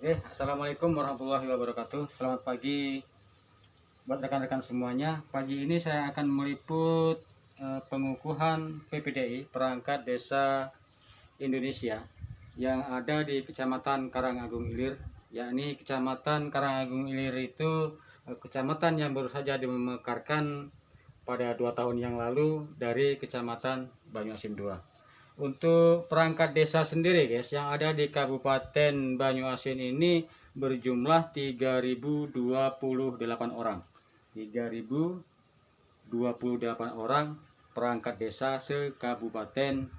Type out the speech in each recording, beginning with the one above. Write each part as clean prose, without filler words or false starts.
Assalamualaikum warahmatullahi wabarakatuh. Selamat pagi buat rekan-rekan semuanya. Pagi ini saya akan meliput pengukuhan PPDI Perangkat Desa Indonesia yang ada di Kecamatan Karangagung Ilir, yakni Kecamatan Karangagung Ilir itu kecamatan yang baru saja dimekarkan pada 2 tahun yang lalu dari Kecamatan Banyuasin II. Untuk perangkat desa sendiri guys yang ada di Kabupaten Banyuasin ini berjumlah 3028 orang. 3028 orang perangkat desa se-Kabupaten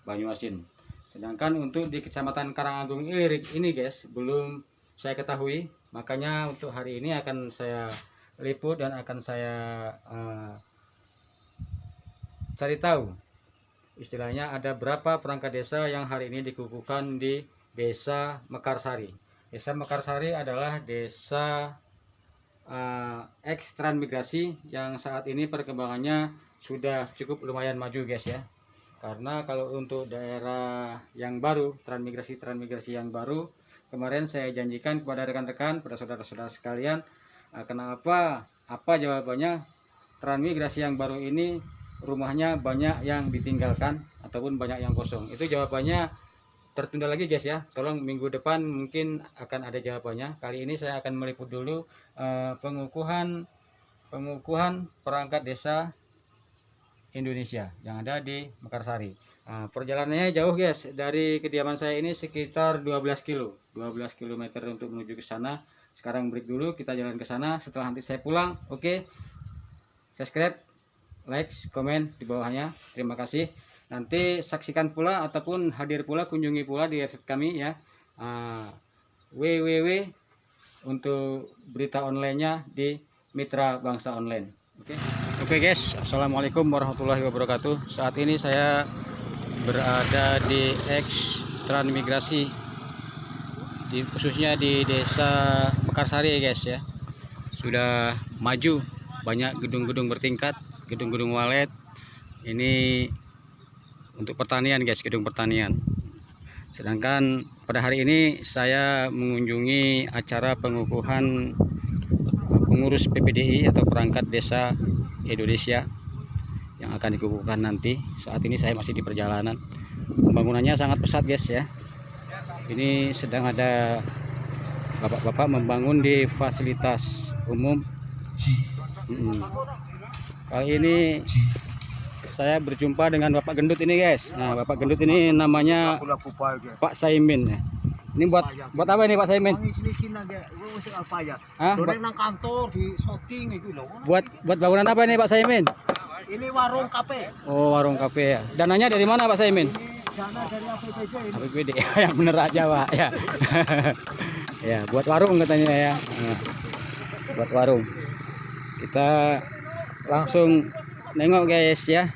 Banyuasin. Sedangkan untuk di Kecamatan Karangagung Ilir ini guys belum saya ketahui, makanya untuk hari ini akan saya liput dan akan saya cari tahu istilahnya ada berapa perangkat desa yang hari ini dikukuhkan di Desa Mekarsari. Desa Mekarsari adalah desa transmigrasi yang saat ini perkembangannya sudah cukup lumayan maju guys ya. Karena kalau untuk daerah yang baru, transmigrasi yang baru, kemarin saya janjikan kepada rekan-rekan, pada saudara-saudara sekalian, kenapa, apa jawabannya, transmigrasi yang baru ini rumahnya banyak yang ditinggalkan ataupun banyak yang kosong. Itu jawabannya tertunda lagi guys ya. Tolong minggu depan mungkin akan ada jawabannya. Kali ini saya akan meliput dulu pengukuhan perangkat desa Indonesia yang ada di Mekarsari. Perjalanannya jauh guys. Dari kediaman saya ini sekitar 12 km untuk menuju ke sana. Sekarang break dulu, kita jalan ke sana. Setelah nanti saya pulang, oke. Subscribe, like, komen di bawahnya. Terima kasih. Nanti saksikan pula ataupun hadir pula, kunjungi pula di website kami ya. www untuk berita online-nya di Mitra Bangsa Online. Oke guys, assalamualaikum warahmatullahi wabarakatuh. Saat ini saya berada di transmigrasi, khususnya di Desa Mekarsari guys ya. Sudah maju, banyak gedung-gedung bertingkat, gedung-gedung walet. Ini untuk pertanian guys, gedung pertanian. Sedangkan pada hari ini saya mengunjungi acara pengukuhan pengurus PPDI atau perangkat desa Indonesia yang akan dikukuhkan nanti. Saat ini saya masih di perjalanan. Pembangunannya sangat pesat guys ya. Ini sedang ada bapak-bapak membangun di fasilitas umum. Kali ini saya berjumpa dengan Bapak Gendut ini guys. Nah, Bapak Gendut ini namanya Pak Saimin ya. Ini buat apa ini Pak Saimin? Buat bangunan apa ini Pak Saimin? Ini warung kafe. Oh, warung kafe ya. Dananya dari mana Pak Saimin? Dana dari APBD. APBD. Yang bener aja Pak ya. Ya, buat warung katanya ya. Nah, buat warung. Kita langsung nengok guys ya.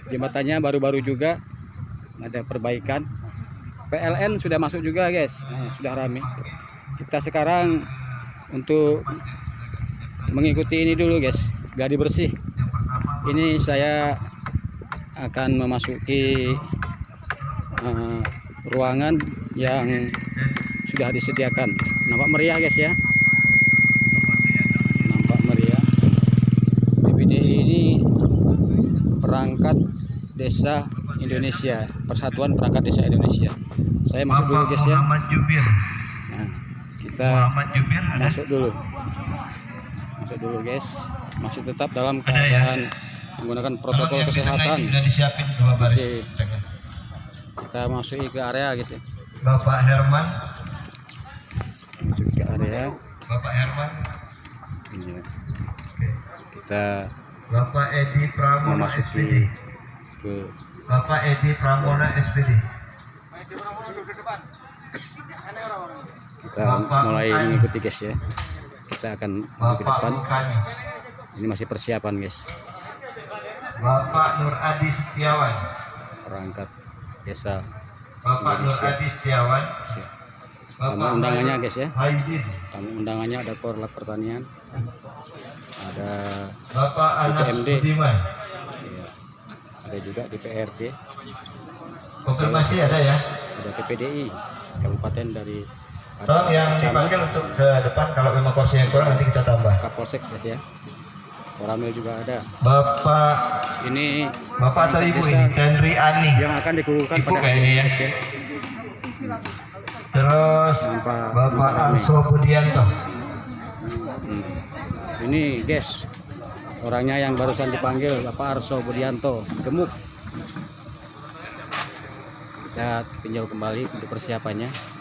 Jembatannya baru-baru juga ada perbaikan. PLN sudah masuk juga guys. Nah, sudah ramai. Kita sekarang untuk mengikuti ini dulu guys, gladi bersih. Ini saya akan memasuki ruangan yang sudah disediakan. Nampak meriah guys ya. Nampak meriah. PPDI ini Perangkat Desa Indonesia, Persatuan Perangkat Desa Indonesia. Saya masuk dulu guys ya. Nah, kita masuk dulu guys. Masih tetap dalam keadaan menggunakan protokol kesehatan. Masih kita masuk ke area guys ya. Bapak Herman. Masuk ke area. Bapak Herman. Iya. Kita Bapak Edi Pramona SPD. Bapak Edi Pramona SPD. Kita mulai mengikuti guys ya. Kita akan ke depan. Ini masih persiapan guys. Bapak Nur Adi Setiawan. Perangkat desa Bapak Nur Adi Setiawan. Tamu undangannya guys ya. Haizin. Tamu undangannya ada Korlap Pertanian. Ada Bapak Anas Budiman. Ya, ada juga DPRD. Konfirmasi ada ya? Ada PPDI. kabupaten dari Tolong yang dipanggil untuk ke depan, kalau memang kursi yang kurang nanti kita tambah. Kapolsek guys ya. Koramil juga ada. Bapak atau ibu desa ini Henry Ani yang akan dikukuhkan ibu pada kayak hari ini ini ya. guys ya. Terus Sampah Bapak rame. Arso Budianto. Ini guys, orangnya yang barusan dipanggil Bapak Arso Budianto, gemuk. Kita tinjau kembali untuk persiapannya.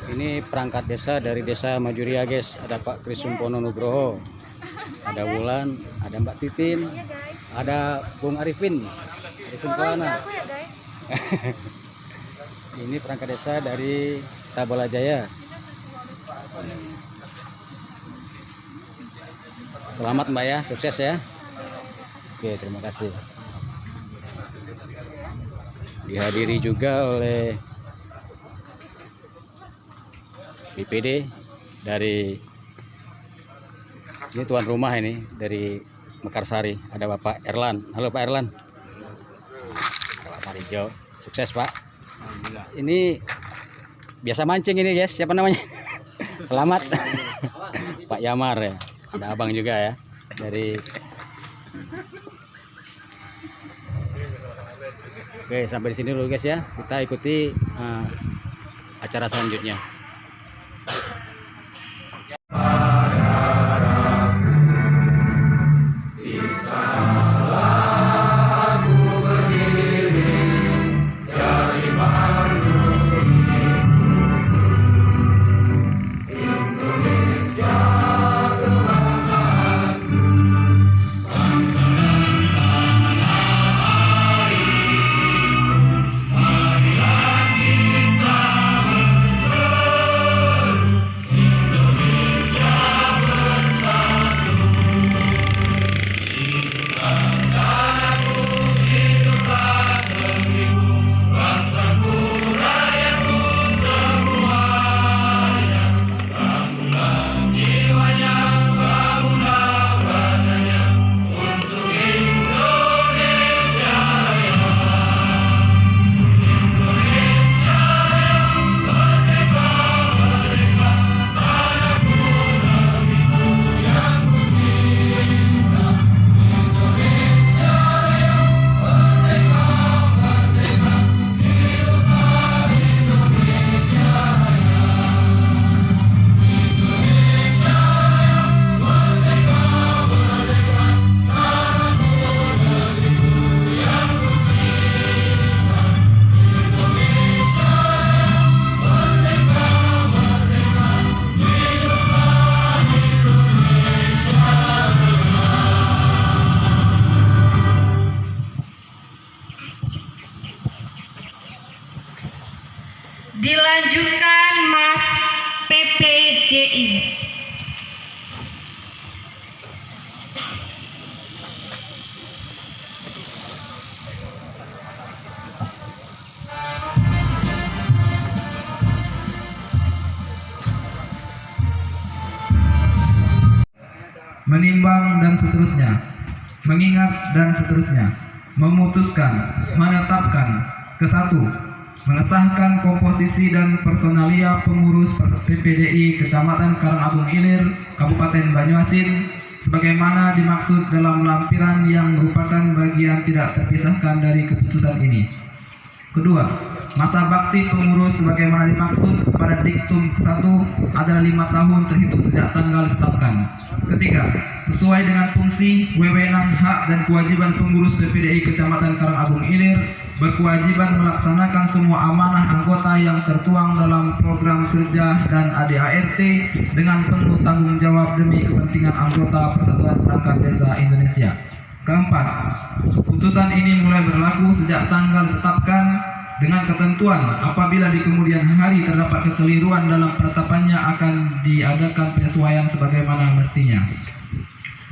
Ini perangkat desa dari desa Majuria guys. Ada Pak Krisumpono Nugroho, ada Wulan, ada Mbak Titin, ada Bung Arifin. Arifin Kelana. Ya guys. Ini perangkat desa dari Tabalajaya. Selamat Mbak ya, sukses ya. Oke, terima kasih. Dihadiri juga oleh BPD dari ini tuan rumah ini dari Mekarsari, ada Bapak Erlan. Halo Pak Erlan. Pak Marijo, sukses Pak. Ini biasa mancing ini guys, siapa namanya? Selamat. Pak Yamar ya. Ada abang juga ya dari. Oke, sampai di sini dulu guys ya. Kita ikuti acara selanjutnya. Dilanjutkan Mas PPDI. Menimbang dan seterusnya, mengingat dan seterusnya, memutuskan, menetapkan, ke-1, mengesahkan komposisi dan personalia pengurus PPDI Kecamatan Karangagung Ilir, Kabupaten Banyuasin, sebagaimana dimaksud dalam lampiran yang merupakan bagian tidak terpisahkan dari keputusan ini. Kedua, masa bakti pengurus sebagaimana dimaksud pada diktum ke-1 adalah 5 tahun terhitung sejak tanggal ditetapkan. Ketiga, sesuai dengan fungsi, wewenang, hak, dan kewajiban pengurus PPDI Kecamatan Karangagung Ilir berkewajiban melaksanakan semua amanah anggota yang tertuang dalam program kerja dan ADART dengan penuh tanggung jawab demi kepentingan anggota Persatuan Perangkat Desa Indonesia. Keempat, keputusan ini mulai berlaku sejak tanggal ditetapkan dengan ketentuan apabila di kemudian hari terdapat kekeliruan dalam penetapannya akan diadakan penyesuaian sebagaimana mestinya.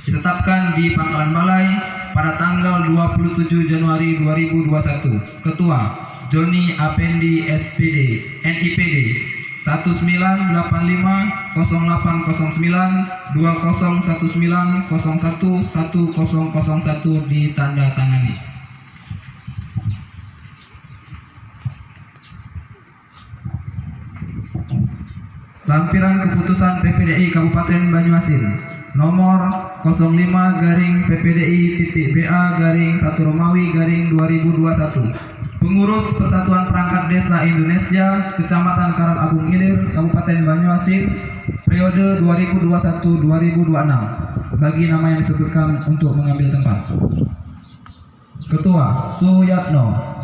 Ditetapkan di Pangkalan Balai pada tanggal 27 Januari 2021. Ketua Joni Apendi SPD NIPD 198508092019011001 ditandatangani. Lampiran Keputusan PPDI Kabupaten Banyuasin nomor 05-BA-1 Pengurus Persatuan Perangkat Desa Indonesia Kecamatan Karangagung Ilir Kabupaten Banyuasin periode 2021-2026 bagi nama yang disebutkan untuk mengambil tempat. Ketua Suyatno.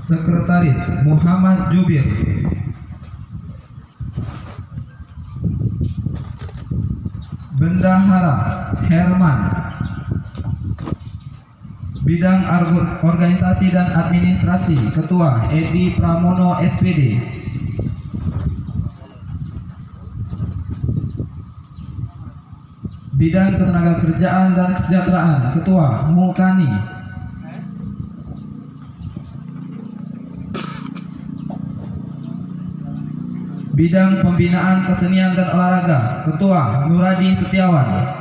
Sekretaris Muhammad Jubir. Bendahara Herman. Bidang Organisasi dan Administrasi Ketua Edi Pramono SPD. Bidang Ketenagakerjaan dan Kesejahteraan Ketua Mukani. Bidang Pembinaan Kesenian dan Olahraga Ketua Nuradi Setiawan.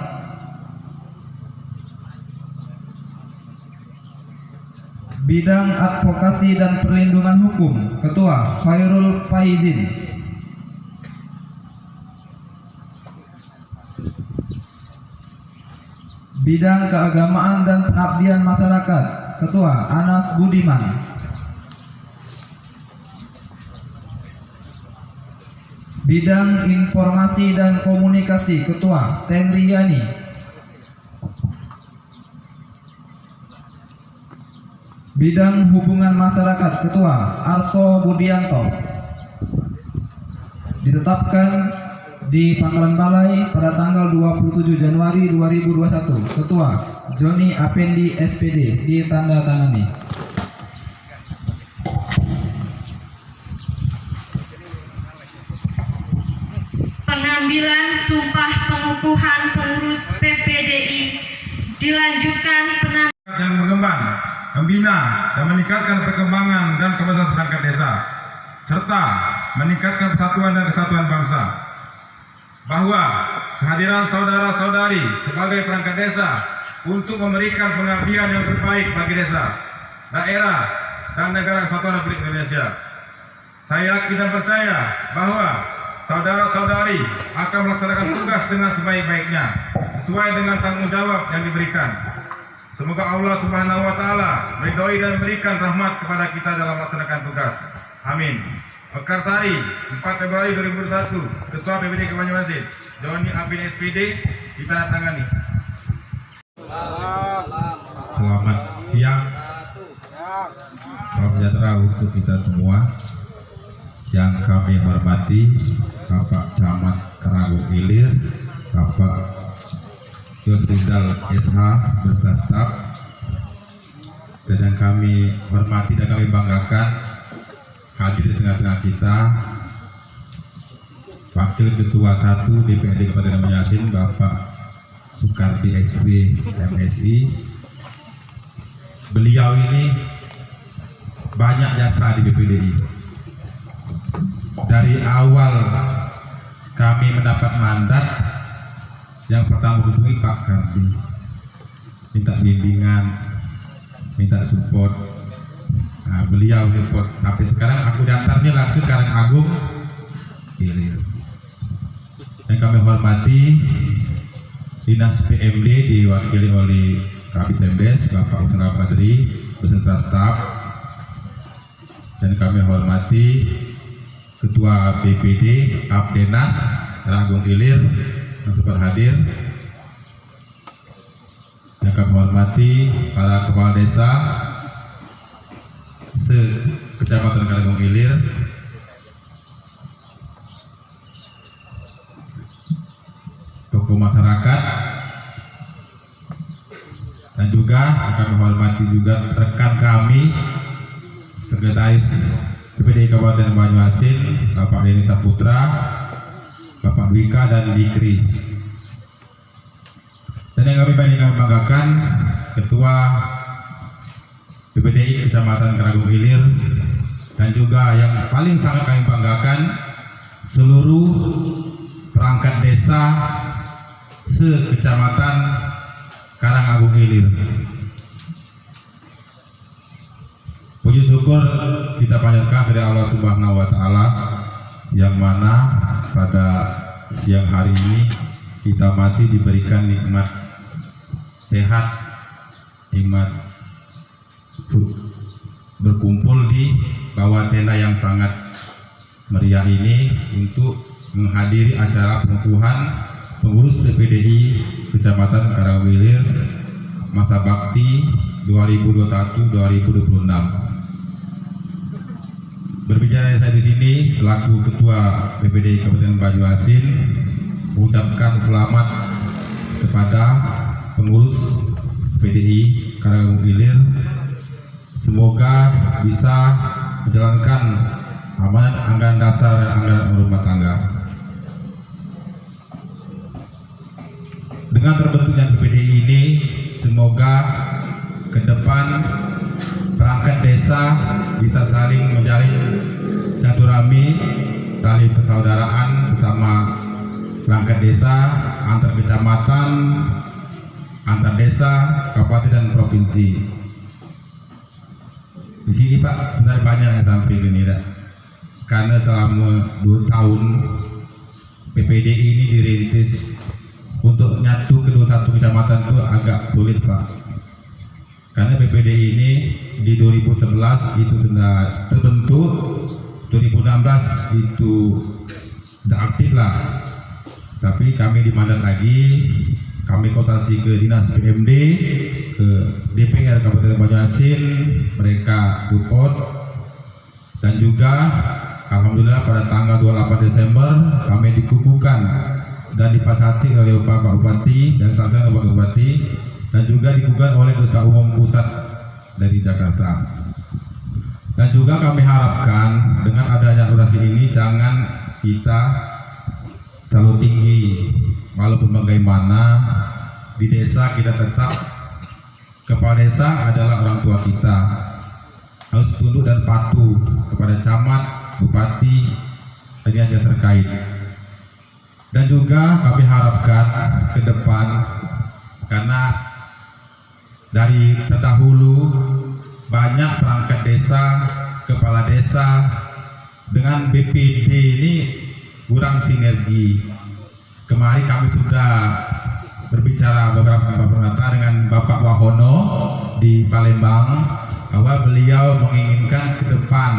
Bidang Advokasi dan Perlindungan Hukum Ketua Khairul Faizin. Bidang Keagamaan dan Pengabdian Masyarakat Ketua Anas Budiman. Bidang Informasi dan Komunikasi Ketua Tenriani. Bidang Hubungan Masyarakat Ketua Arso Budianto. Ditetapkan di Pangkalan Balai pada tanggal 27 Januari 2021. Ketua Joni Apendi SPD ditandatangani. Pengambilan sumpah pengukuhan pengurus PPDI dilanjutkan yang mengembang, membina dan meningkatkan perkembangan dan kemajuan perangkat desa, serta meningkatkan persatuan dan kesatuan bangsa. Bahwa kehadiran saudara-saudari sebagai perangkat desa untuk memberikan pengabdian yang terbaik bagi desa, daerah, dan negara kesatuan Republik Indonesia. Saya yakin dan percaya bahwa saudara-saudari akan melaksanakan tugas dengan sebaik-baiknya sesuai dengan tanggung jawab yang diberikan. Semoga Allah Subhanahu wa taala meridhoi dan memberikan rahmat kepada kita dalam melaksanakan tugas. Amin. Mekarsari, 4 Februari 2021, Ketua PPD Banyuasin, Joni Apin SPD, ditandatangani. Selamat siang. Salam sejahtera untuk kita semua. Yang kami hormati Bapak Camat Karangagung Ilir, Bapak Yosrizal SH beserta staf, dan yang kami hormati dan kami banggakan hadir di tengah-tengah kita Wakil Ketua 1 DPRD Kabupaten Banyuasin Bapak Sukardi SW MSI. Beliau ini banyak jasa di BPDI. Dari awal kami mendapat mandat, yang pertama hubungi Pak Kardi, minta bimbingan, minta support. Nah, beliau support sampai sekarang aku diantarnya lah ke Karangagung Ilir. Yang kami hormati Dinas PMD diwakili oleh Kabid Lemdes Bapak Usna Padri beserta staf, dan kami hormati Ketua BPD Abdenas Karangagung Ilir yang sempat hadir. Yang kami hormati para kepala desa se-Kecamatan Karangagung Ilir, tokoh masyarakat, dan juga kami hormati juga rekan kami Sekretaris PPDI Kabupaten Banyuasin Bapak Denny Saputra, Bapak Dwika dan Dikri. Dan yang kami banggakan Ketua PPDI Kecamatan Karangagung Ilir, dan juga yang paling sangat kami banggakan seluruh perangkat desa se-Kecamatan Karangagung Ilir. syukur kita panjatkan dari Allah Subhanahu wa taala yang mana pada siang hari ini kita masih diberikan nikmat sehat, nikmat berkumpul di bawah tenda yang sangat meriah ini untuk menghadiri acara pengukuhan pengurus PPDI Kecamatan Karangwilir masa bakti 2021-2026. Berbicara saya di sini selaku Ketua PPDI Kabupaten Banyuasin mengucapkan selamat kepada pengurus PDI Karangwilir. Semoga bisa menjalankan amanat anggaran dasar dan anggaran rumah tangga. Dengan terbentuknya PPDI ini, semoga ke depan perangkat desa bisa saling menjalin silaturahmi, tali persaudaraan bersama perangkat desa, antar kecamatan, antar desa, kabupaten dan provinsi. Di sini Pak, sebenarnya banyak yang tampil ini, karena selama 2 tahun PPDI ini dirintis. Untuk nyatu kedua satu kecamatan itu agak sulit Pak, karena PPDI ini di 2011 itu sudah terbentuk, 2016 itu sudah aktif lah, tapi kami dimandat lagi, kami konsultasi ke Dinas PMD, ke DPR Kabupaten Banyuasin, mereka support, dan juga alhamdulillah pada tanggal 28 Desember kami dikukuhkan dan dipasati oleh Bapak Bupati dan salah Bapak Bupati, dan juga dikukuhkan oleh Ketua Umum Pusat dari Jakarta. Dan juga kami harapkan dengan adanya orasi ini jangan kita terlalu tinggi, walaupun bagaimana di desa kita tetap, kepala desa adalah orang tua kita, harus tunduk dan patuh kepada camat, bupati, dan yang terkait. Dan juga kami harapkan ke depan, karena dari terdahulu banyak perangkat desa, kepala desa dengan BPD ini kurang sinergi. Kemarin kami sudah berbicara beberapa kata dengan Bapak Wahono di Palembang, bahwa beliau menginginkan ke depan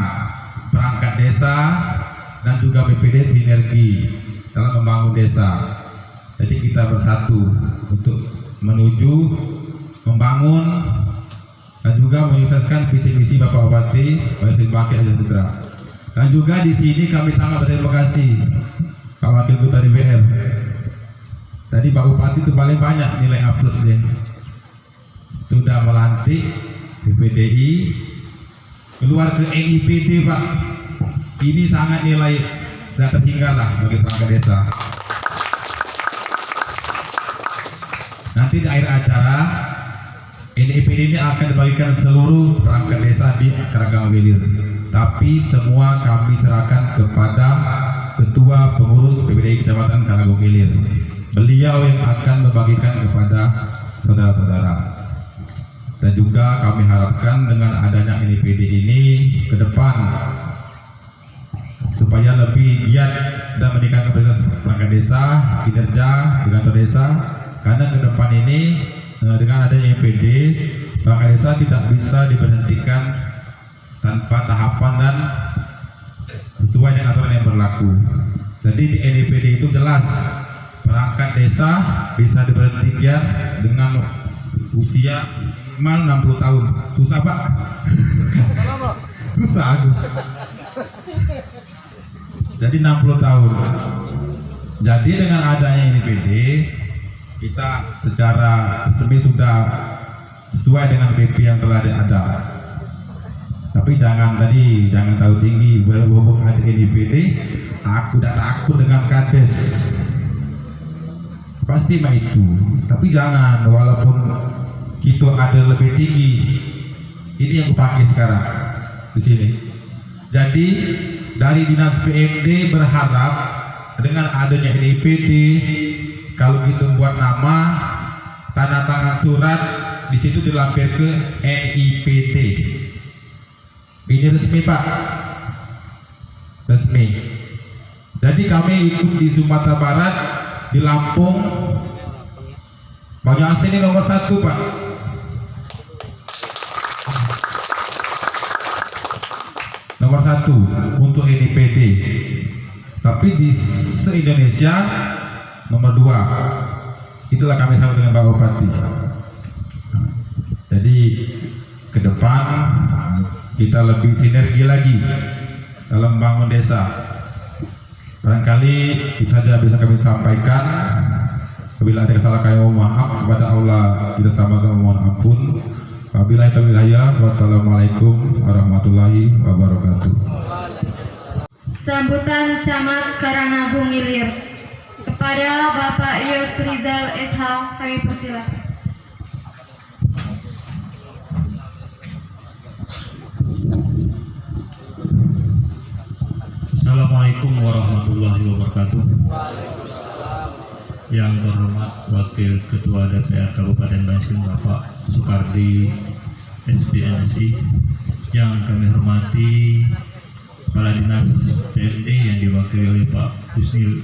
perangkat desa dan juga BPD sinergi dalam membangun desa. Jadi kita bersatu untuk menuju membangun dan juga menyukseskan visi-misi Bapak Bupati Banyuasin Bangkit dan Sejahtera. Dan juga di sini kami sangat berterima kasih Pak Wakil Ketua DPR. Tadi Pak Bupati itu paling banyak nilai A+ ya. Sudah melantik PPDI keluar ke NIPD Pak. Ini sangat nilai sudah tertinggal lah bagi perangkat desa. Nanti di akhir acara NIPD ini akan dibagikan seluruh perangkat desa di Karangwilir. Tapi semua kami serahkan kepada Ketua Pengurus PPDI Kecamatan Karangwilir. Beliau yang akan membagikan kepada saudara-saudara. Dan juga kami harapkan dengan adanya NIPD ini ke depan supaya lebih giat dan meningkatkan perangkat desa, kinerja di kantor desa, karena ke depan ini dengan adanya NIPD, perangkat desa tidak bisa diberhentikan tanpa tahapan dan sesuai dengan aturan yang berlaku. Jadi di NIPD itu jelas perangkat desa bisa diberhentikan dengan usia minimal 60 tahun. Susah Pak? Susah aku. Jadi 60 tahun. Jadi dengan adanya NIPD, kita secara resmi sudah sesuai dengan PP yang telah ada. Tapi jangan tahu tinggi berhubung dengan NIPD. Aku tidak takut dengan kades. Pasti mah itu. Tapi jangan, walaupun kita ada lebih tinggi. Ini yang kupakai sekarang di sini. Jadi dari Dinas PMD berharap dengan adanya NIPD, kalau kita buat nama, tanda tangan surat, di situ dilampir ke NIPD. Ini resmi Pak, resmi. Jadi kami ikut di Sumatera Barat, di Lampung, Banyuasin ini nomor 1 Pak. Nomor 1 untuk NIPD. Tapi di se-Indonesia nomor 2. Itulah kami sama dengan Pak Bupati. Jadi ke depan kita lebih sinergi lagi dalam membangun desa. Barangkali itu saja bisa kami sampaikan. Apabila ada kesalahan kami mohon maaf, kepada Allah kita sama-sama mohon ampun. Wabillahi taufiq wal hidayah. Wassalamualaikum warahmatullahi wabarakatuh. Sambutan Camat Karangagung Ilir kepada Bapak Yos Rizal SH kami persilakan. Assalamualaikum warahmatullahi wabarakatuh. Yang terhormat Wakil Ketua DPR Kabupaten Banyuasin Bapak Soekardi SPMSI, yang kami hormati Kepala Dinas PLD yang diwakili oleh Pak Husnil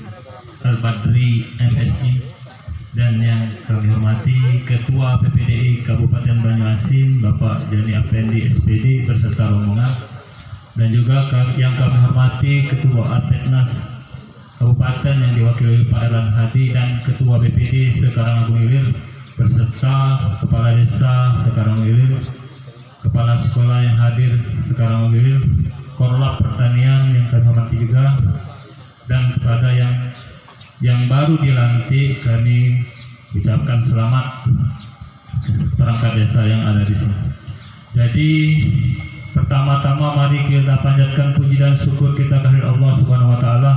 Al-Badri MSI, dan yang kami hormati Ketua PPDI Kabupaten Banyuasin Bapak Jani Afendi SPD beserta rombongan, dan juga yang kami hormati Ketua Apetnas Kabupaten yang diwakili oleh Pak Erlan Hadi dan Ketua BPD Sekarangagung Ilir beserta Kepala Desa Sekarangagung Ilir, Kepala Sekolah yang hadir Sekarangagung Ilir, Korlap Pertanian yang kami hormati juga, dan kepada yang baru dilantik kami ucapkan selamat perangkat desa yang ada di sini. Jadi pertama-tama mari kita panjatkan puji dan syukur kita kehadirat Allah Subhanahu wa taala,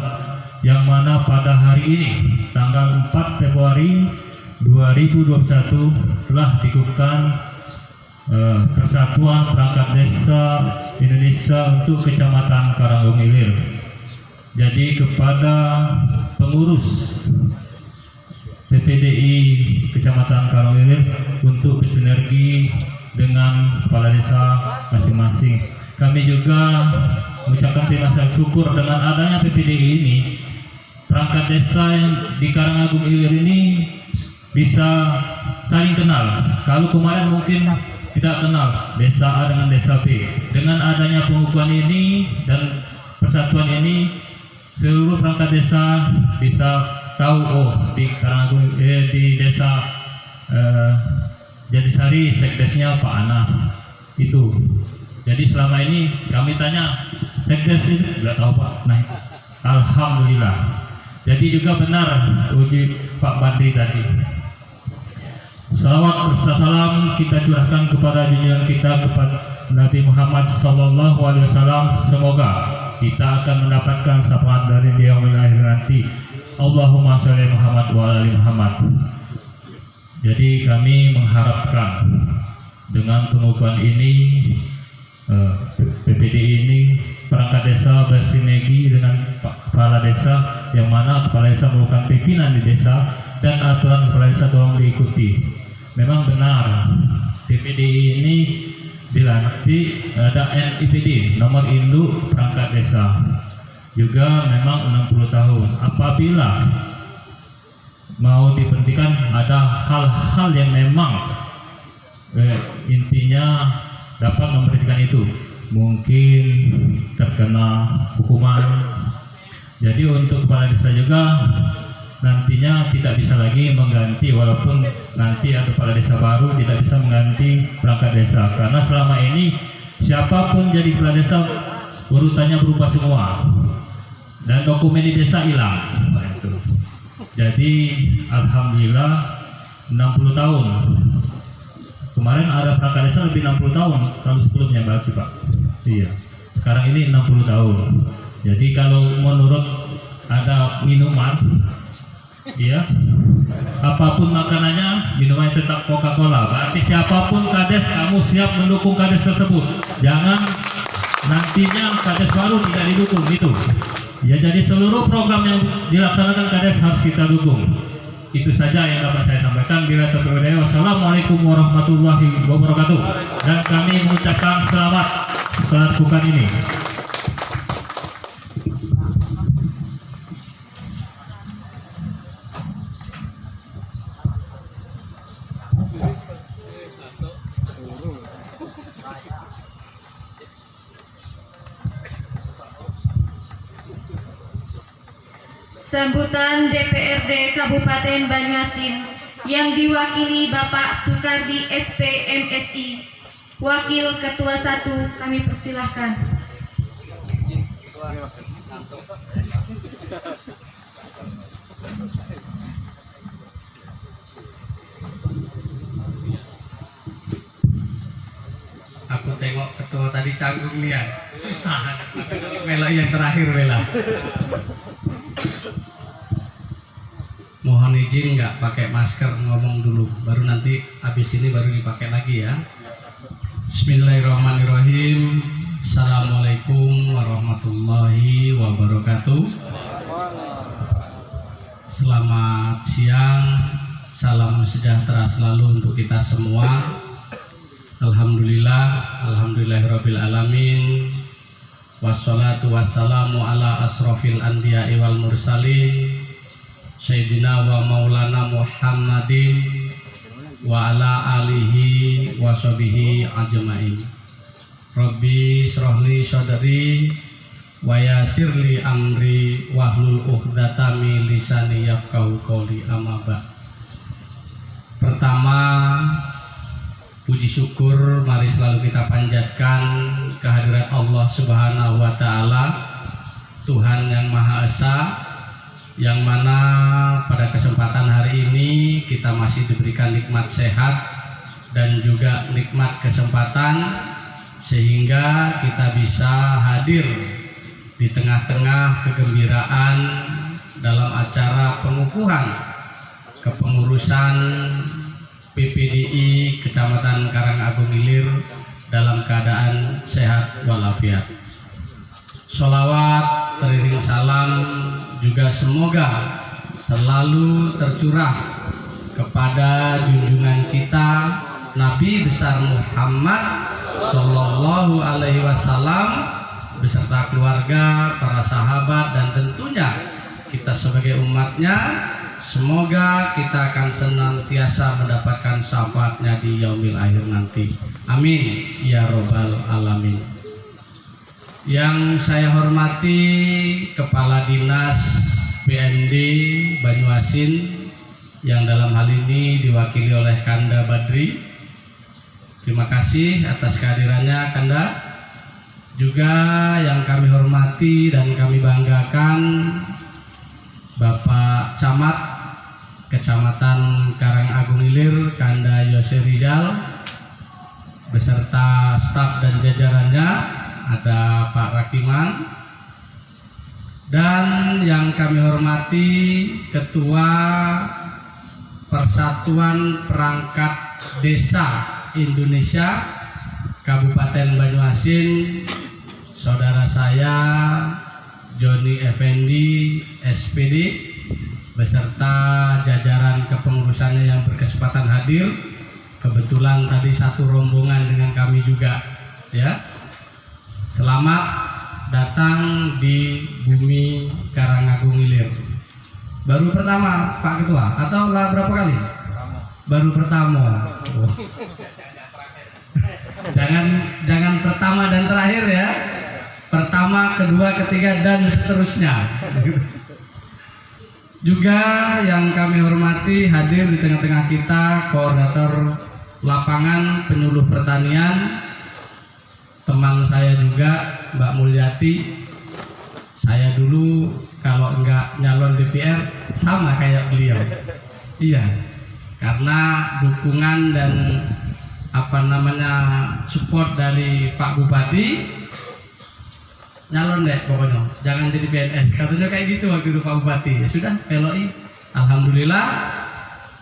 yang mana pada hari ini tanggal 4 Februari 2021 telah dikukuhkan Persatuan Perangkat Desa Indonesia untuk Kecamatan Karangagung Ilir. Jadi kepada pengurus PPDI Kecamatan Karangagung Ilir untuk bersinergi dengan kepala desa masing-masing, kami juga mengucapkan terima kasih syukur dengan adanya PPDI ini. Perangkat desa yang di Karangagung Ilir ini bisa saling kenal. Kalau kemarin mungkin tidak kenal desa A dengan desa B. Dengan adanya pengukuhan ini dan persatuan ini, seluruh perangkat desa bisa tahu, oh di Karangagung di desa Jadisari sekdesnya Pak Anas itu. Jadi selama ini kami tanya sekdes itu nggak tahu Pak. Nah, alhamdulillah. Jadi juga benar uji Pak Badri tadi. Salawat bersalam kita curahkan kepada junjungan kita, kepada Nabi Muhammad SAW. Semoga kita akan mendapatkan syafaat dari Dia yaumil akhir nanti. Allahumma sholli Muhammad wa ali Muhammad. Jadi kami mengharapkan dengan pengukuhan ini PPDI ini perangkat desa bersinergi dengan kepala desa, yang mana kepala desa merupakan pimpinan di desa dan aturan kepala desa tolong diikuti. Memang benar PPDI ini dilantik ada NIPD nomor induk perangkat desa juga memang 60 tahun. Apabila mau diberhentikan ada hal-hal yang memang intinya dapat memberhentikan itu, mungkin terkena hukuman. Jadi untuk kepala desa juga nantinya tidak bisa lagi mengganti, walaupun nanti ada kepala desa baru tidak bisa mengganti perangkat desa, karena selama ini siapapun jadi kepala desa urutannya berubah semua dan dokumen di desa hilang. Jadi alhamdulillah 60 tahun. Kemarin ada perangkat desa lebih 60 tahun kalau sebelumnya berarti Pak. Iya. Sekarang ini 60 tahun. Jadi kalau menurut ada minuman, iya, apapun makanannya, minumannya tetap Coca-Cola. Berarti siapapun kades, kamu siap mendukung kades tersebut. Jangan nantinya kades baru tidak didukung gitu. Ya, jadi seluruh program yang dilaksanakan kades harus kita dukung. Itu saja yang dapat saya sampaikan. Bila terpercaya, wassalamualaikum warahmatullahi wabarakatuh. Dan kami mengucapkan selamat lakukan ini. Sambutan DPRD Kabupaten Banyuasin yang diwakili Bapak Sukardi SP MSI, Wakil Ketua 1, kami persilahkan. Aku tengok ketua tadi canggung lihat, susah. Melok yang terakhir bela. Mohon izin nggak pakai masker ngomong dulu, baru nanti habis ini baru dipakai lagi ya. Bismillahirrahmanirrahim. Assalamualaikum warahmatullahi wabarakatuh. Selamat siang, salam sejahtera selalu untuk kita semua. Alhamdulillahirabbil alamin. Wassalatu wassalamu ala asrofil anbiya'i wal mursalin Sayyidina wa maulana Muhammadin wa ala alihi wa sahbihi ajma'in. Rabbi syrahli sadri wa yassirli amri wahlul uqdatam min lisani yafqahu qawli, amma ba'd. Pertama, puji syukur mari selalu kita panjatkan kehadirat Allah Subhanahu wa taala, Tuhan yang Maha Esa, yang mana pada kesempatan hari ini kita masih diberikan nikmat sehat dan juga nikmat kesempatan sehingga kita bisa hadir di tengah-tengah kegembiraan dalam acara pengukuhan kepengurusan PPDI Kecamatan Karangagung Ilir dalam keadaan sehat walafiat. Sholawat teriring salam juga semoga selalu tercurah kepada junjungan kita Nabi besar Muhammad Sallallahu Alaihi Wasallam beserta keluarga, para sahabat, dan tentunya kita sebagai umatnya. Semoga kita akan senantiasa mendapatkan syafaatnya di yaumil akhir nanti. Amin ya robbal alamin. Yang saya hormati Kepala Dinas BND Banyuasin yang dalam hal ini diwakili oleh Kanda Badri. Terima kasih atas kehadirannya Kanda. Juga yang kami hormati dan kami banggakan Bapak Camat Kecamatan Karangagung Ilir Kanda Yose Rizal beserta staf dan jajarannya, ada Pak Rakiman, dan yang kami hormati Ketua Persatuan Perangkat Desa Indonesia Kabupaten Banyuasin, saudara saya Joni Effendi SPD beserta jajaran kepengurusannya yang berkesempatan hadir. Kebetulan tadi satu rombongan dengan kami juga ya. Selamat datang di bumi Karangagung Ilir. Baru pertama Pak Ketua atau lah berapa kali? Baru pertama. Oh. Jangan pertama dan terakhir ya. Pertama, kedua, ketiga, dan seterusnya. Juga yang kami hormati hadir di tengah-tengah kita Koordinator Lapangan Penyuluh Pertanian, teman saya juga Mbak Mulyati. Saya dulu kalau enggak nyalon DPR sama kayak beliau. Iya, karena dukungan dan support dari Pak Bupati, nyalon deh pokoknya, jangan jadi PNS, katanya kayak gitu waktu itu Pak Bupati. Ya sudah, LOI, alhamdulillah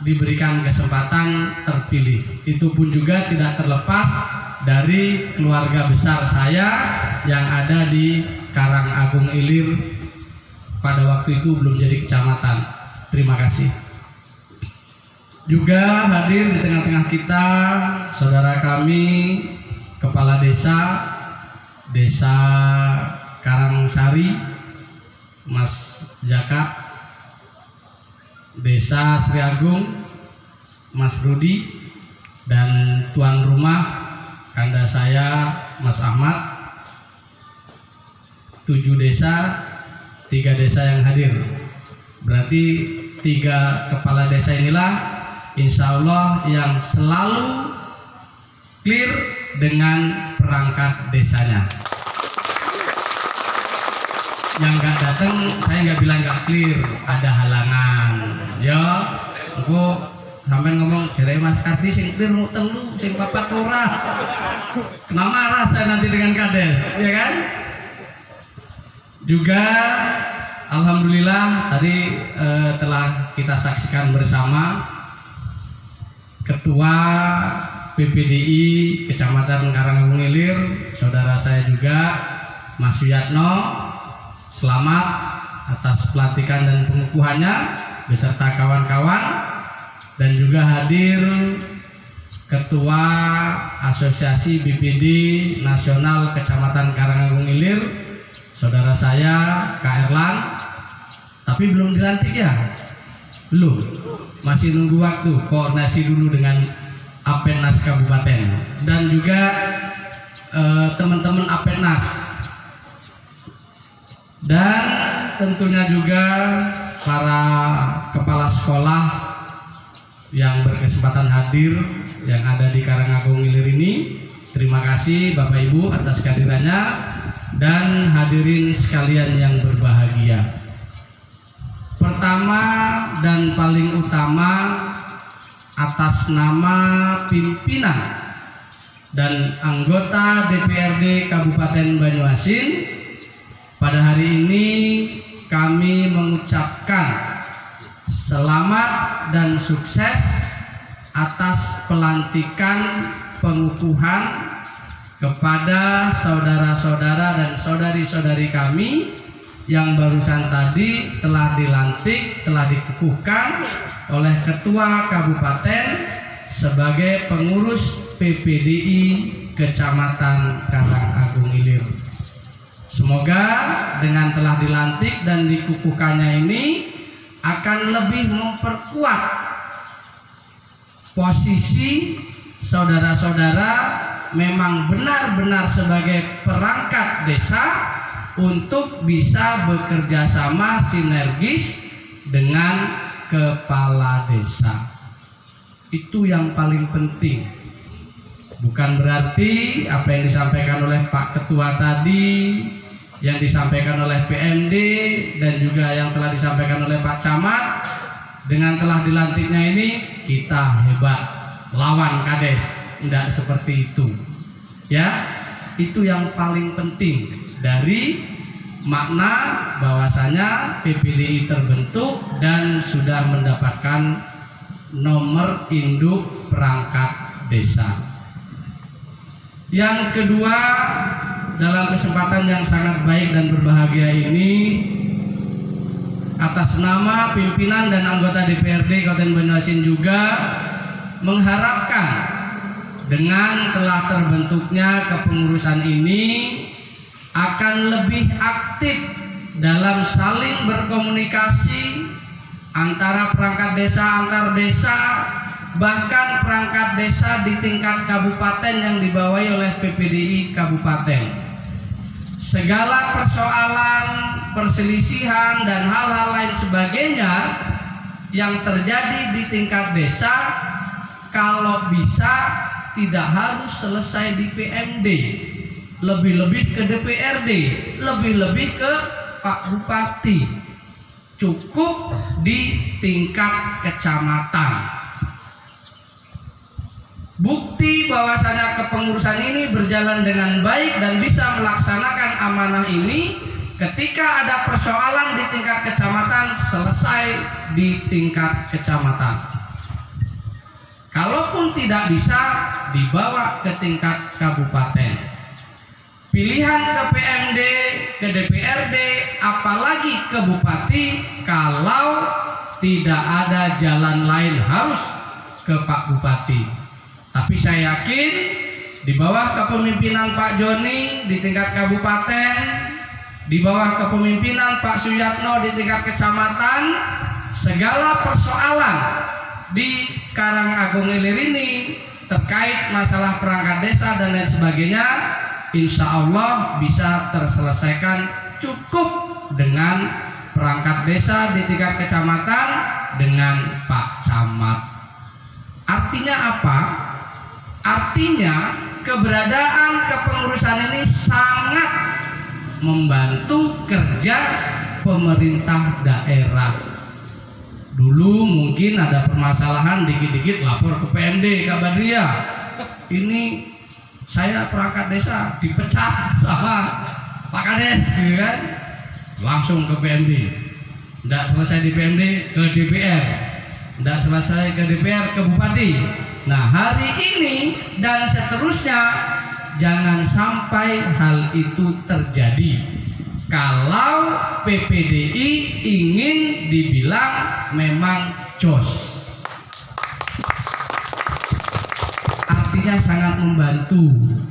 diberikan kesempatan terpilih. Itu pun juga tidak terlepas dari keluarga besar saya yang ada di Karangagung Ilir, pada waktu itu belum jadi kecamatan. Terima kasih. Juga hadir di tengah-tengah kita saudara kami Kepala Desa Desa Karangsari, Mas Jaka, Desa Sri Agung, Mas Rudi, dan tuan rumah kanda saya Mas Ahmad. 7 desa, 3 desa yang hadir. Berarti 3 kepala desa inilah insya Allah yang selalu clear dengan perangkat desanya. Yang nggak datang, saya nggak bilang nggak clear, ada halangan. Ya, aku sampai ngomong cerai Mas Kardi sing clear mau telu, sing papat ora. Kena marah saya nanti dengan kades, ya kan? Juga alhamdulillah tadi telah kita saksikan bersama Ketua PPDI Kecamatan Karangagung Ilir, saudara saya juga Mas Suyatno. Selamat atas pelantikan dan pengukuhannya beserta kawan-kawan, dan juga hadir Ketua Asosiasi BPD Nasional Kecamatan Karangagung Ilir, saudara saya Kak Erlan. Tapi belum dilantik ya? Belum, masih nunggu waktu, koordinasi dulu dengan Apetnas Kabupaten dan juga teman-teman Apetnas. Dan tentunya juga para kepala sekolah yang berkesempatan hadir yang ada di Karangagung Ilir ini. Terima kasih Bapak Ibu atas kehadirannya, dan hadirin sekalian yang berbahagia. Pertama dan paling utama, atas nama pimpinan dan anggota DPRD Kabupaten Banyuasin, pada hari ini kami mengucapkan selamat dan sukses atas pelantikan pengukuhan kepada saudara-saudara dan saudari-saudari kami yang barusan tadi telah dilantik, telah dikukuhkan oleh Ketua Kabupaten sebagai pengurus PPDI Kecamatan Karangagung Ilir. Semoga dengan telah dilantik dan dikukuhkannya ini akan lebih memperkuat posisi saudara-saudara memang benar-benar sebagai perangkat desa untuk bisa bekerja sama sinergis dengan kepala desa. Itu yang paling penting. Bukan berarti apa yang disampaikan oleh Pak Ketua tadi, yang disampaikan oleh PMD, dan juga yang telah disampaikan oleh Pak Camat, dengan telah dilantiknya ini kita hebat, lawan kades. Tidak seperti itu. Ya, itu yang paling penting dari makna bahwasanya PPDI terbentuk dan sudah mendapatkan nomor induk perangkat desa. Yang kedua, dalam kesempatan yang sangat baik dan berbahagia ini, atas nama pimpinan dan anggota DPRD Kabupaten Banyuasin juga mengharapkan dengan telah terbentuknya kepengurusan ini akan lebih aktif dalam saling berkomunikasi antara perangkat desa antar desa, bahkan perangkat desa di tingkat kabupaten yang dibawahi oleh PPDI kabupaten. Segala persoalan, perselisihan dan hal-hal lain sebagainya yang terjadi di tingkat desa, kalau bisa tidak harus selesai di PMD, lebih-lebih ke DPRD, lebih-lebih ke Pak Bupati, cukup di tingkat kecamatan. Bukti bahwasanya kepengurusan ini berjalan dengan baik dan bisa melaksanakan amanah ini ketika ada persoalan di tingkat kecamatan, selesai di tingkat kecamatan. Kalaupun tidak bisa, dibawa ke tingkat kabupaten. Pilihan ke PMD, ke DPRD, apalagi ke bupati, kalau tidak ada jalan lain harus ke Pak Bupati. Tapi saya yakin di bawah kepemimpinan Pak Joni di tingkat kabupaten, di bawah kepemimpinan Pak Suyatno di tingkat kecamatan, segala persoalan di Karangagung Ilir ini terkait masalah perangkat desa dan lain sebagainya, insya Allah bisa terselesaikan cukup dengan perangkat desa di tingkat kecamatan dengan Pak Camat. Artinya apa? Artinya keberadaan kepengurusan ini sangat membantu kerja pemerintah daerah. Dulu mungkin ada permasalahan dikit-dikit lapor ke PMD, Kak Badria. Ini saya perangkat desa dipecat sama Pak Kades, gitu kan? Langsung ke PMD. Tidak selesai di PMD ke DPR. Tidak selesai ke DPR ke Bupati. Nah, hari ini dan seterusnya jangan sampai hal itu terjadi. Kalau PPDI ingin dibilang memang jos, artinya sangat membantu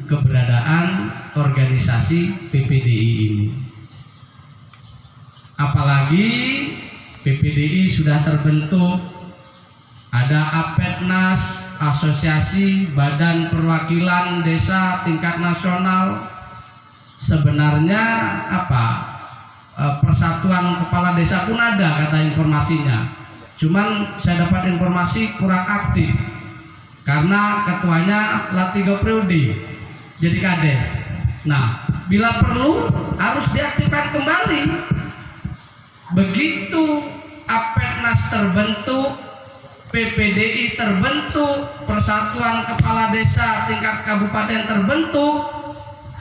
keberadaan organisasi PPDI ini. Apalagi PPDI sudah terbentuk, ada APEDNAS, Asosiasi Badan Perwakilan Desa tingkat nasional. Sebenarnya Persatuan Kepala Desa pun ada kata informasinya, cuman saya dapat informasi kurang aktif karena ketuanya lah 3 periode jadi kades. Nah, bila perlu harus diaktifkan kembali. Begitu APEDNAS terbentuk, PPDI terbentuk, Persatuan Kepala Desa tingkat kabupaten terbentuk,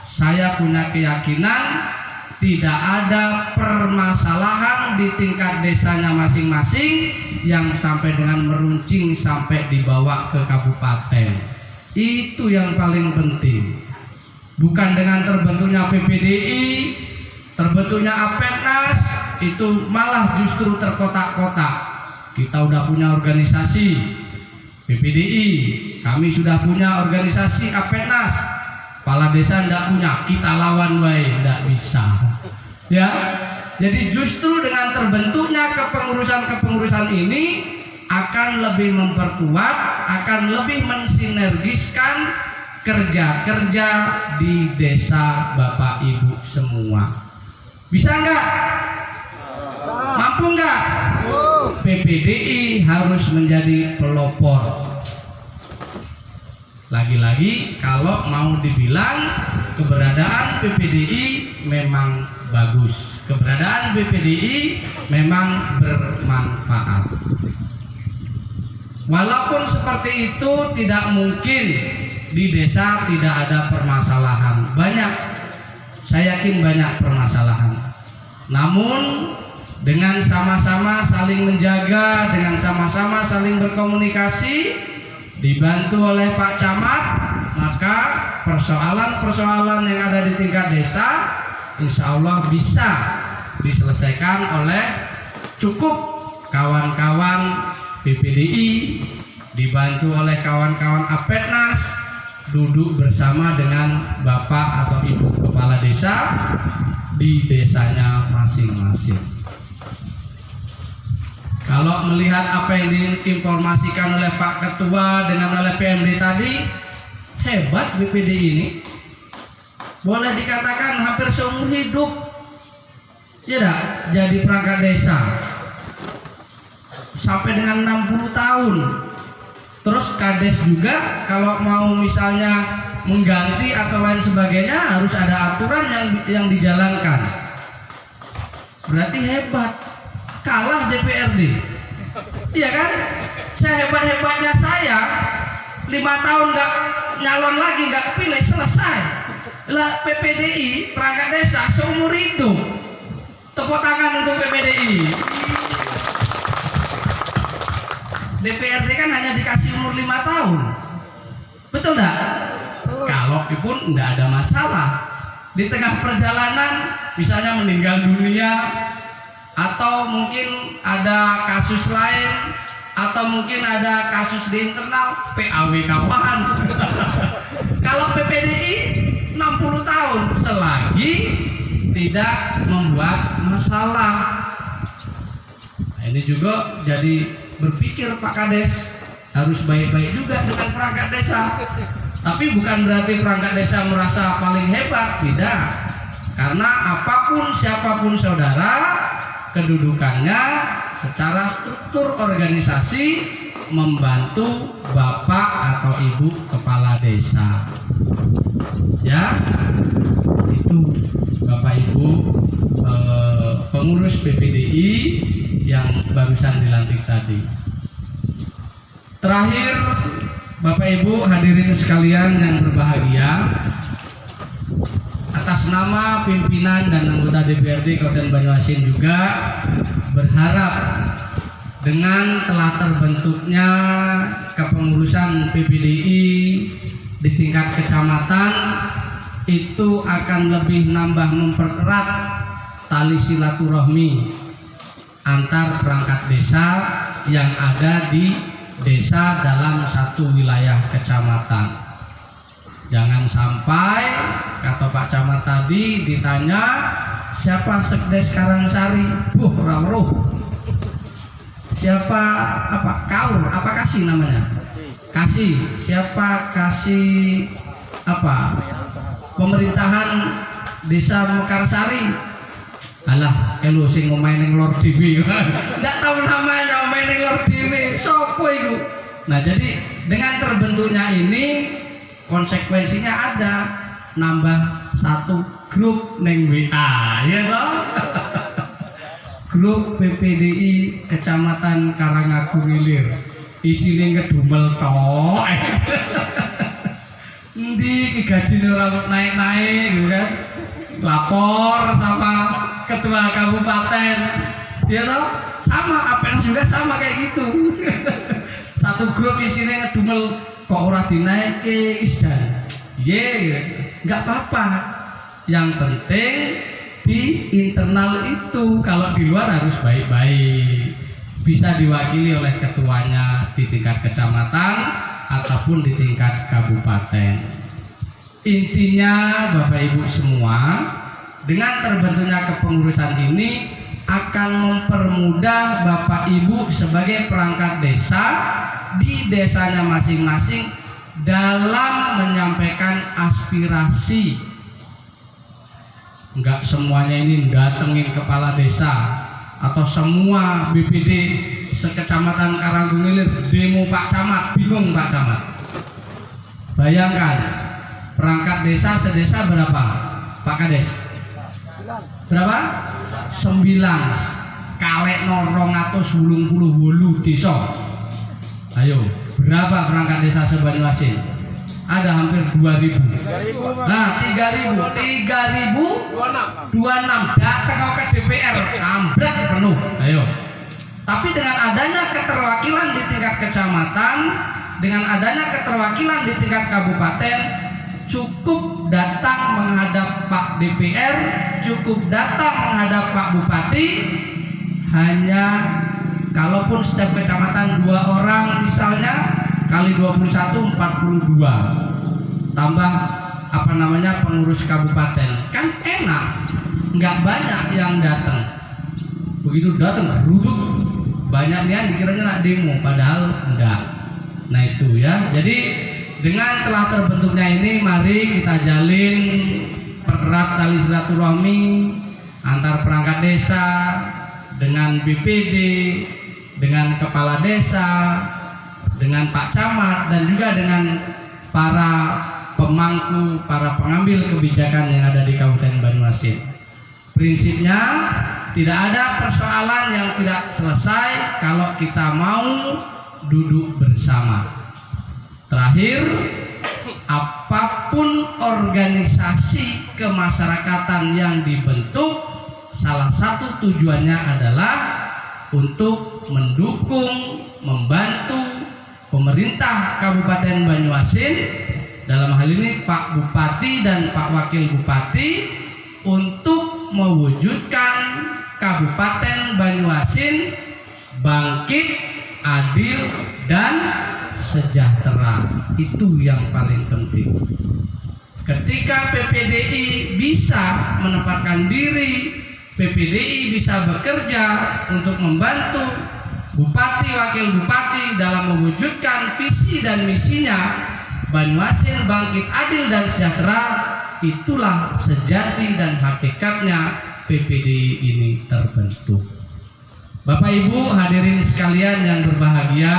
saya punya keyakinan tidak ada permasalahan di tingkat desanya masing-masing yang sampai dengan meruncing sampai dibawa ke kabupaten. Itu yang paling penting. Bukan dengan terbentuknya PPDI, terbentuknya APEDNAS, itu malah justru terkotak-kotak. Kita udah punya organisasi PPDI, kami sudah punya organisasi APEDNAS, kepala desa ndak punya, kita lawan wae, ndak bisa. Ya, jadi justru dengan terbentuknya kepengurusan ini akan lebih memperkuat, akan lebih mensinergiskan kerja-kerja di desa Bapak Ibu semua. Bisa nggak? Mampu nggak? PPDI harus menjadi pelopor. Lagi-lagi kalau mau dibilang keberadaan PPDI memang bagus, keberadaan PPDI memang bermanfaat. Walaupun seperti itu tidak mungkin di desa tidak ada permasalahan. Banyak, saya yakin banyak permasalahan. Namun dengan sama-sama saling menjaga, dengan sama-sama saling berkomunikasi, dibantu oleh Pak Camat, maka persoalan-persoalan yang ada di tingkat desa insya Allah bisa diselesaikan oleh cukup kawan-kawan PPDI, dibantu oleh kawan-kawan APEDNAS, duduk bersama dengan Bapak atau Ibu Kepala Desa di desanya masing-masing. Kalau melihat apa yang diinformasikan oleh Pak Ketua dengan oleh PMD tadi, hebat BPD ini. Boleh dikatakan hampir seumur hidup, ya, jadi perangkat desa sampai dengan 60 tahun. Terus kades juga, kalau mau misalnya mengganti atau lain sebagainya harus ada aturan yang dijalankan. Berarti hebat. Kalah DPRD, iya kan? Sehebat-hebatnya saya 5 tahun nggak nyalon lagi, nggak kepilih, selesai. Lah PPDI perangkat desa seumur hidup. Tepuk tangan untuk PPDI. DPRD kan hanya dikasih umur 5 tahun, betul nggak? Kalau pun nggak ada masalah. Di tengah perjalanan misalnya meninggal dunia, atau mungkin ada kasus lain, atau mungkin ada kasus di internal, PAW kawan. Kalau PPDI 60 tahun selagi tidak membuat masalah. Nah, ini juga jadi berpikir Pak Kades harus baik-baik juga dengan perangkat desa. Tapi bukan berarti perangkat desa merasa paling hebat, tidak. Karena apapun siapapun saudara, kedudukannya secara struktur organisasi membantu Bapak atau Ibu Kepala Desa. Ya, itu Bapak Ibu pengurus PPDI yang barusan dilantik tadi. Terakhir, Bapak Ibu hadirin sekalian yang berbahagia, atas nama pimpinan dan anggota DPRD Kabupaten Banyuasin juga berharap dengan telah terbentuknya kepengurusan PPDI di tingkat kecamatan itu akan lebih nambah mempererat tali silaturahmi antar perangkat desa yang ada di desa dalam satu wilayah kecamatan. Jangan sampai kata Pak Camat tadi ditanya siapa Sekdes Karangsari, rawruh. Siapa apa Kaur, apa Kasih namanya? Kasih. Siapa Kasih apa? Pemerintahan Desa Mekarsari. Alah, elu sing ngomongin Lord Dewi. Nggak tahu namanya ngomongin Lord Dewi. Sopo itu? Nah, jadi dengan terbentuknya ini konsekuensinya ada nambah satu grup neng WA, ya toh? Grup PPDI Kecamatan Karangaku Wilir. Isine ngedumel tok. Endi gajine ora naik-naik gitu kan. Lapor sama ketua kabupaten, ya toh, sama Apenas juga sama kayak gitu. Satu grup isinya ngedumel kok ora dinaiki isdan, nggak apa-apa. Yang penting di internal itu, kalau di luar harus baik-baik, bisa diwakili oleh ketuanya di tingkat kecamatan ataupun di tingkat kabupaten. Intinya Bapak Ibu semua, dengan terbentuknya kepengurusan ini akan mempermudah Bapak Ibu sebagai perangkat desa di desanya masing-masing dalam menyampaikan aspirasi. Enggak semuanya ini datengin kepala desa atau semua BPD sekecamatan Karanggungilir demo Pak Camat, bingung Pak Camat. Bayangkan perangkat desa sedesa berapa Pak Kades? Berapa? 9 kalek norong atau 88 desa. Ayo, berapa perangkat desa se-Banyuasin? Ada hampir 2000. Nah, 3026 datang ke DPR, ambrak penuh. Ayo. Tapi dengan adanya keterwakilan di tingkat kecamatan, dengan adanya keterwakilan di tingkat kabupaten, cukup datang menghadap Pak DPR, cukup datang menghadap Pak Bupati. Hanya kalaupun setiap kecamatan 2 orang misalnya, kali 21 42, tambah apa namanya pengurus kabupaten, kan enak, nggak banyak yang datang. Begitu datang geruduk, banyak yang dikiranya nak demo, padahal enggak. Nah itu ya, jadi dengan telah terbentuknya ini, mari kita jalin pererat tali silaturahmi antar perangkat desa dengan BPD, dengan kepala desa, dengan Pak Camat, dan juga dengan para pemangku, para pengambil kebijakan yang ada di Kabupaten Banyuasin. Prinsipnya tidak ada persoalan yang tidak selesai kalau kita mau duduk bersama. Terakhir, apapun organisasi kemasyarakatan yang dibentuk, salah satu tujuannya adalah untuk mendukung, membantu pemerintah Kabupaten Banyuasin, dalam hal ini Pak Bupati dan Pak Wakil Bupati, untuk mewujudkan Kabupaten Banyuasin bangkit, adil, dan sejahtera. Itu yang paling penting. Ketika PPDI bisa menempatkan diri, PPDI bisa bekerja untuk membantu bupati, wakil bupati dalam mewujudkan visi dan misinya Banyuasin bangkit adil dan sejahtera, itulah sejati dan hakikatnya PPDI ini terbentuk. Bapak Ibu hadirin sekalian yang berbahagia,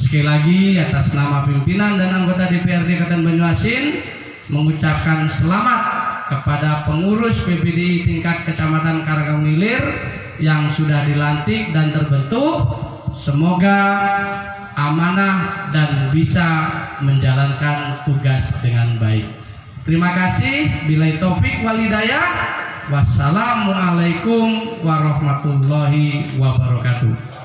sekali lagi atas nama pimpinan dan anggota DPRD Kabupaten Banyuasin mengucapkan selamat kepada pengurus PPDI tingkat Kecamatan Karanggang Ilir yang sudah dilantik dan terbentuk. Semoga amanah dan bisa menjalankan tugas dengan baik. Terima kasih. Billahi taufik wal hidayah. Wassalamualaikum warahmatullahi wabarakatuh.